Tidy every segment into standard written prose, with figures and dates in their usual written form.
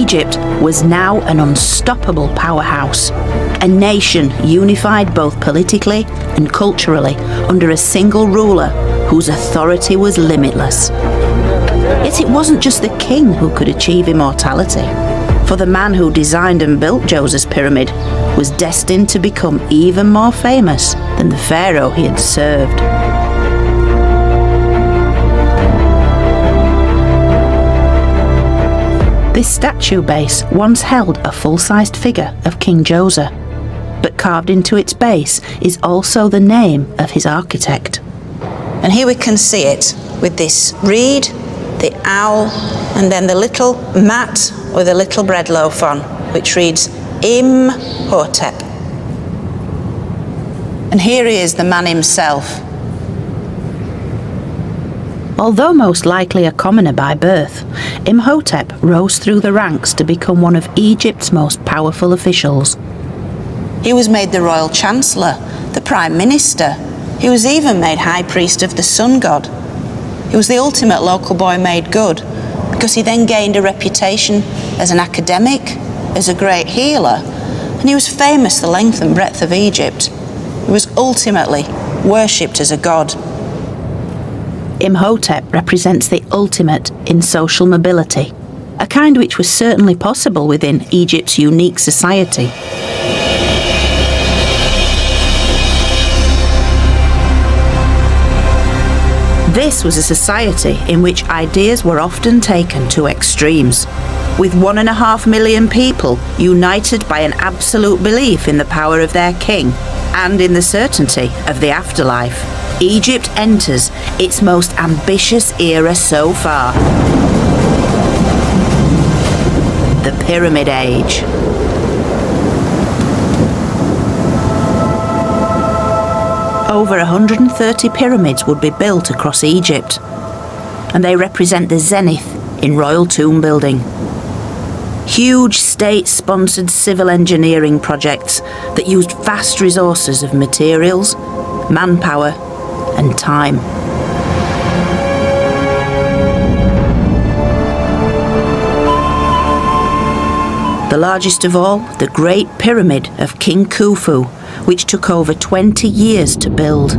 Egypt was now an unstoppable powerhouse, a nation unified both politically and culturally under a single ruler whose authority was limitless. Yet it wasn't just the king who could achieve immortality, for the man who designed and built Djoser's pyramid was destined to become even more famous than the pharaoh he had served. This statue base once held a full-sized figure of King Djoser, but carved into its base is also the name of his architect. And here we can see it with this reed, the owl, and then the little mat with a little bread loaf on, which reads Imhotep. And here he is, the man himself. Although most likely a commoner by birth, Imhotep rose through the ranks to become one of Egypt's most powerful officials. He was made the royal chancellor, the prime minister. He was even made high priest of the sun god. He was the ultimate local boy made good, because he then gained a reputation as an academic, as a great healer, and he was famous the length and breadth of Egypt. He was ultimately worshipped as a god. Imhotep represents the ultimate in social mobility, a kind which was certainly possible within Egypt's unique society. This was a society in which ideas were often taken to extremes, with 1.5 million people united by an absolute belief in the power of their king and in the certainty of the afterlife. Egypt enters its most ambitious era so far, the Pyramid Age. Over 130 pyramids would be built across Egypt, and they represent the zenith in royal tomb building. Huge state-sponsored civil engineering projects that used vast resources of materials, manpower, and time. The largest of all, the Great Pyramid of King Khufu, which took over 20 years to build.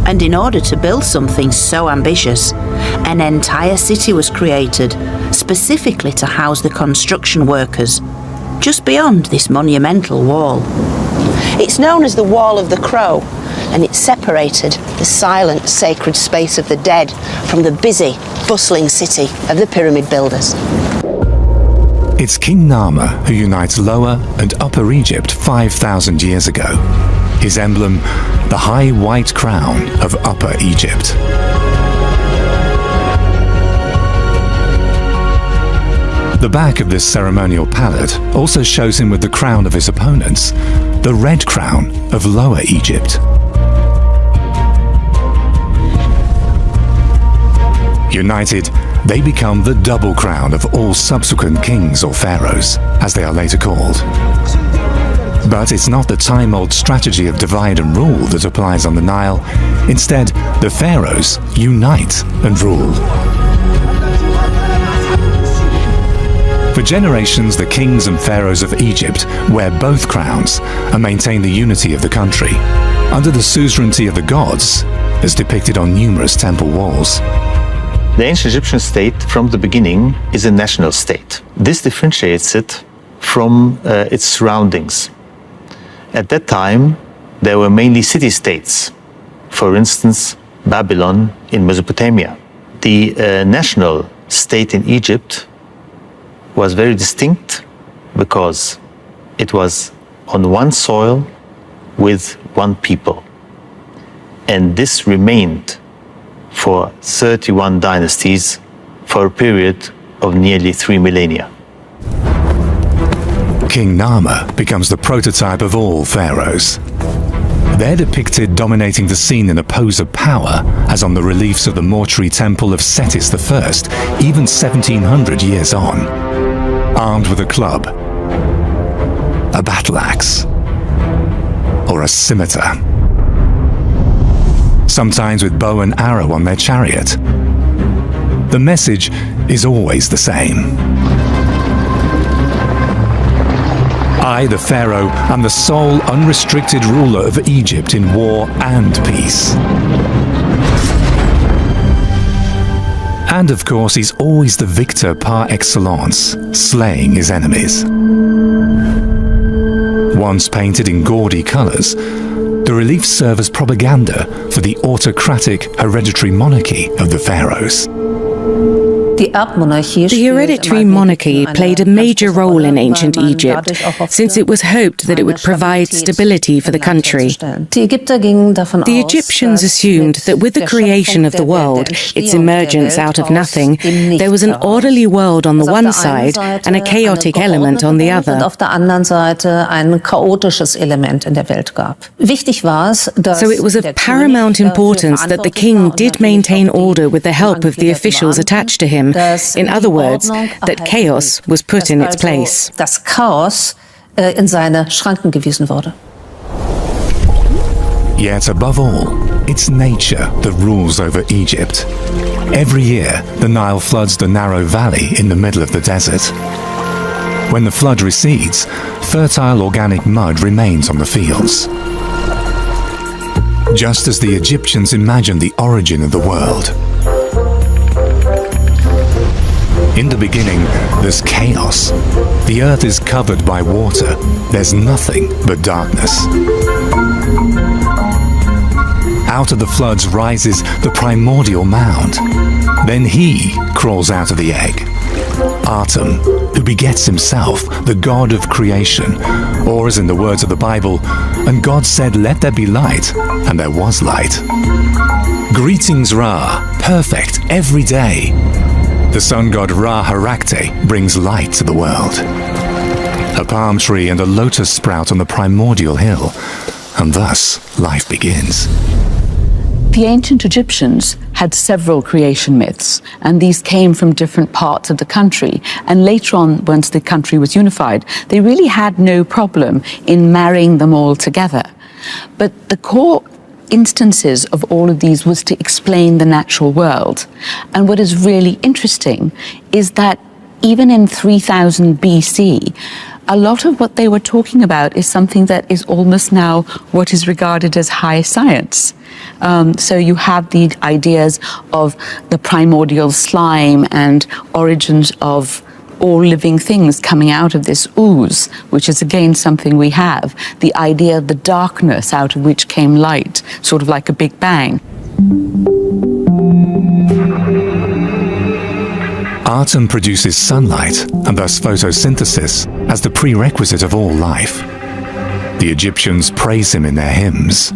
And in order to build something so ambitious, an entire city was created, specifically to house the construction workers, just beyond this monumental wall. It's known as the Wall of the Crow, and it separated the silent, sacred space of the dead from the busy, bustling city of the pyramid builders. It's King Nama who unites Lower and Upper Egypt 5,000 years ago. His emblem, the high white crown of Upper Egypt. The back of this ceremonial palette also shows him with the crown of his opponents, the red crown of Lower Egypt. United, they become the double crown of all subsequent kings or pharaohs, as they are later called. But it's not the time-old strategy of divide and rule that applies on the Nile. Instead, the pharaohs unite and rule. For generations, the kings and pharaohs of Egypt wear both crowns and maintain the unity of the country, under the suzerainty of the gods, as depicted on numerous temple walls. The ancient Egyptian state, from the beginning, is a national state. This differentiates it from its surroundings. At that time, there were mainly city-states. For instance, Babylon in Mesopotamia. The national state in Egypt was very distinct because it was on one soil with one people. And this remained for 31 dynasties for a period of nearly 3 millennia. King Nama becomes the prototype of all pharaohs. They're depicted dominating the scene in a pose of power, as on the reliefs of the mortuary temple of Setis I, even 1700 years on. Armed with a club, a battle axe, or a scimitar. sometimes with bow and arrow on their chariot. The message is always the same. I, the Pharaoh, am the sole unrestricted ruler of Egypt in war and peace. And of course, he's always the victor par excellence, slaying his enemies. Once painted in gaudy colours, the reliefs serve as propaganda for the autocratic hereditary monarchy of the pharaohs. The hereditary monarchy played a major role in ancient Egypt, since it was hoped that it would provide stability for the country. The Egyptians assumed that with the creation of the world, its emergence out of nothing, there was an orderly world on the one side and a chaotic element on the other. So it was of paramount importance that the king did maintain order with the help of the officials attached to him. In other words, that chaos was put in its place. Yet above all, it's nature that rules over Egypt. Every year, the Nile floods the narrow valley in the middle of the desert. When the flood recedes, fertile organic mud remains on the fields. Just as the Egyptians imagined the origin of the world. In the beginning, there's chaos. The earth is covered by water. There's nothing but darkness. Out of the floods rises the primordial mound. Then he crawls out of the egg. Atum, who begets himself, the God of creation. Or as in the words of the Bible, and God said, "Let there be light," and there was light. Greetings, Ra, perfect every day. The sun god Ra-Harakte brings light to the world. A palm tree and a lotus sprout on the primordial hill, and thus life begins. The ancient Egyptians had several creation myths, and these came from different parts of the country. And later on, once the country was unified, they really had no problem in marrying them all together. But the core instances of all of these was to explain the natural world. And what is really interesting is that even in 3000 BC, a lot of what they were talking about is something that is almost now what is regarded as high science. So you have the ideas of the primordial slime and origins of all living things coming out of this ooze, which is again something we have. The idea of the darkness out of which came light, sort of like a Big Bang. Atum produces sunlight and thus photosynthesis as the prerequisite of all life. The Egyptians praise him in their hymns.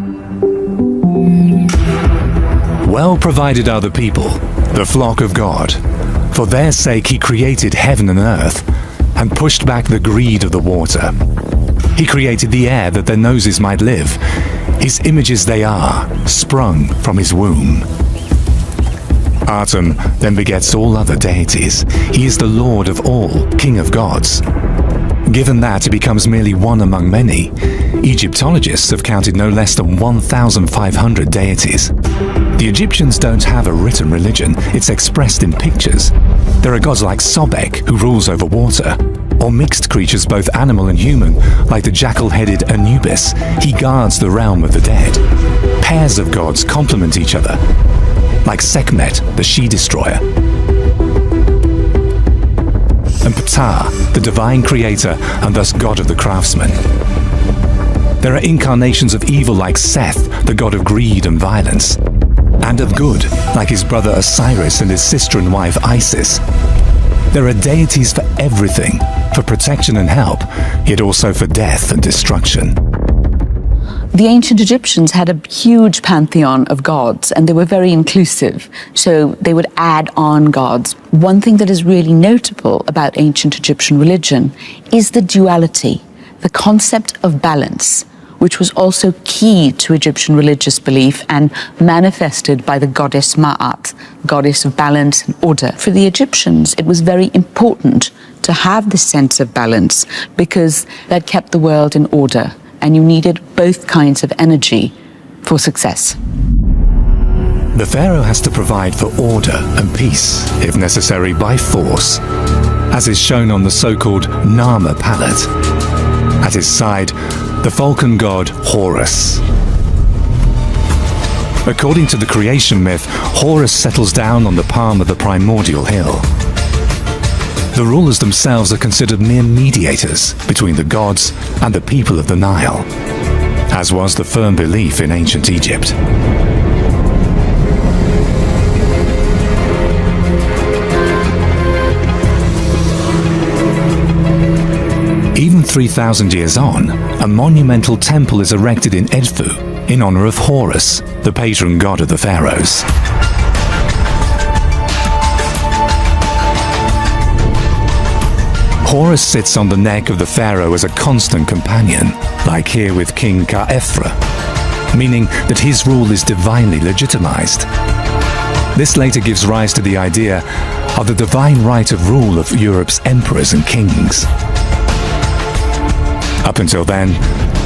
Well provided are the people, the flock of God. For their sake he created heaven and earth and pushed back the greed of the water. He created the air that their noses might live. His images they are, sprung from his womb. Atum then begets all other deities. He is the Lord of all, King of gods. Given that he becomes merely one among many, Egyptologists have counted no less than 1,500 deities. The Egyptians don't have a written religion, it's expressed in pictures. There are gods like Sobek, who rules over water, or mixed creatures both animal and human, like the jackal-headed Anubis. He guards the realm of the dead. Pairs of gods complement each other, like Sekhmet, the she-destroyer, and Ptah, the divine creator and thus god of the craftsman. There are incarnations of evil like Seth, the god of greed and violence, and of good, like his brother Osiris and his sister and wife Isis. There are deities for everything, for protection and help, yet also for death and destruction. The ancient Egyptians had a huge pantheon of gods, and they were very inclusive, so they would add on gods. One thing that is really notable about ancient Egyptian religion is the duality, the concept of balance, which was also key to Egyptian religious belief and manifested by the goddess Ma'at, goddess of balance and order. For the Egyptians, it was very important to have this sense of balance because that kept the world in order, and you needed both kinds of energy for success. The pharaoh has to provide for order and peace, if necessary by force, as is shown on the so-called Nama palette. At his side, the falcon god Horus. According to the creation myth, Horus settles down on the palm of the primordial hill. The rulers themselves are considered mere mediators between the gods and the people of the Nile, as was the firm belief in ancient Egypt. Even 3,000 years on, a monumental temple is erected in Edfu in honor of Horus, the patron god of the pharaohs. Horus sits on the neck of the pharaoh as a constant companion, like here with King Ka-Ephra, meaning that his rule is divinely legitimized. This later gives rise to the idea of the divine right of rule of Europe's emperors and kings. Up until then,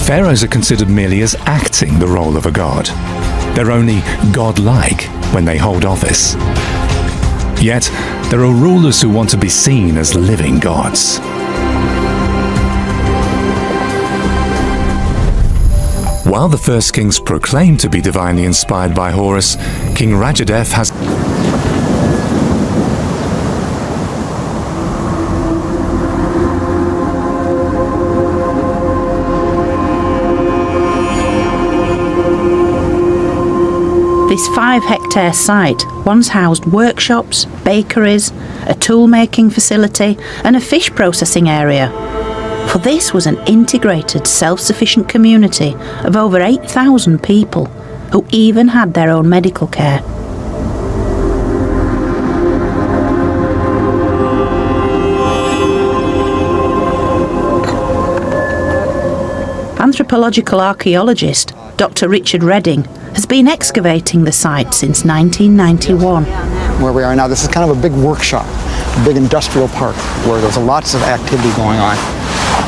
pharaohs are considered merely as acting the role of a god. They're only godlike when they hold office. Yet, there are rulers who want to be seen as living gods. While the first kings proclaim to be divinely inspired by Horus, King Rajadev has This 5-hectare site once housed workshops, bakeries, a tool-making facility and a fish processing area. For this was an integrated, self-sufficient community of over 8,000 people who even had their own medical care. Anthropological archaeologist Dr. Richard Redding has been excavating the site since 1991. Where we are now, this is kind of a big workshop, a big industrial park where there's lots of activity going on.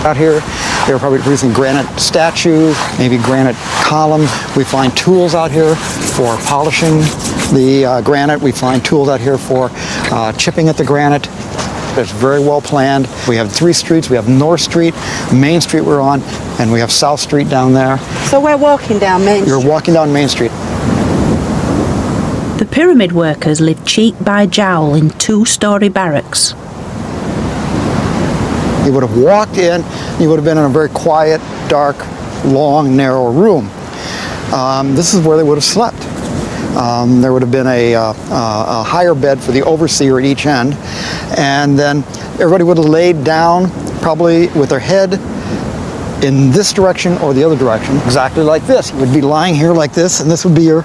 Out here, they're probably producing granite statues, maybe granite columns. We find tools out here for polishing the granite. We find tools out here for chipping at the granite. It's very well planned. We have 3 streets. We have North Street, Main Street we're on, and we have South Street down there. So we're walking down Main Street? You're walking down Main Street. The pyramid workers lived cheek by jowl in 2-story barracks. You would have walked in, you would have been in a very quiet, dark, long, narrow room. This is where they would have slept. There would have been a higher bed for the overseer at each end, and then everybody would have laid down, probably with their head in this direction or the other direction, exactly like this. You would be lying here like this, and this would be your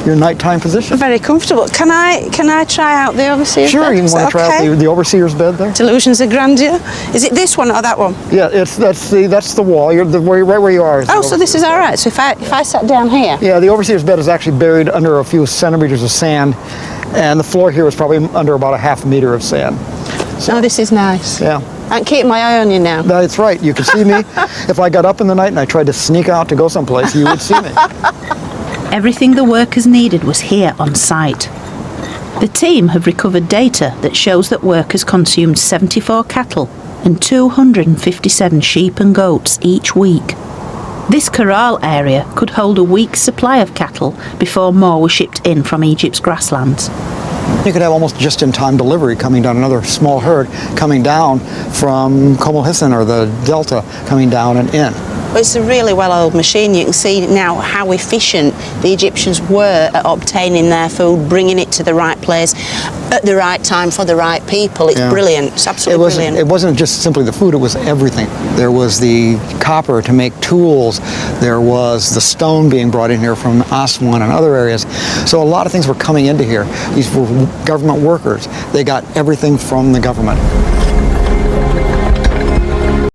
nighttime position. Very comfortable. Can I try out the overseer's bed? Sure, you want to try out the overseer's bed there? Delusions of grandeur. Is it this one or that one? Yeah, that's the wall. You're right where you are. Oh, so this is all right. So if I sat down here. Yeah, the overseer's bed is actually buried under a few centimeters of sand, and the floor here is probably under about a half meter of sand. So, oh, this is nice. Yeah. I can keep my eye on you now. That's right. You can see me. If I got up in the night and I tried to sneak out to go someplace, you would see me. Everything the workers needed was here on site. The team have recovered data that shows that workers consumed 74 cattle and 257 sheep and goats each week. This corral area could hold a week's supply of cattle before more were shipped in from Egypt's grasslands. You could have almost just-in-time delivery coming down, another small herd coming down from Komel Hissen or the Delta coming down and in. It's a really well-oiled machine. You can see now how efficient the Egyptians were at obtaining their food, bringing it to the right place at the right time for the right people. It's brilliant. It's absolutely brilliant. It wasn't just simply the food, it was everything. There was the copper to make tools. There was the stone being brought in here from Aswan and other areas. So a lot of things were coming into here. These were government workers. They got everything from the government.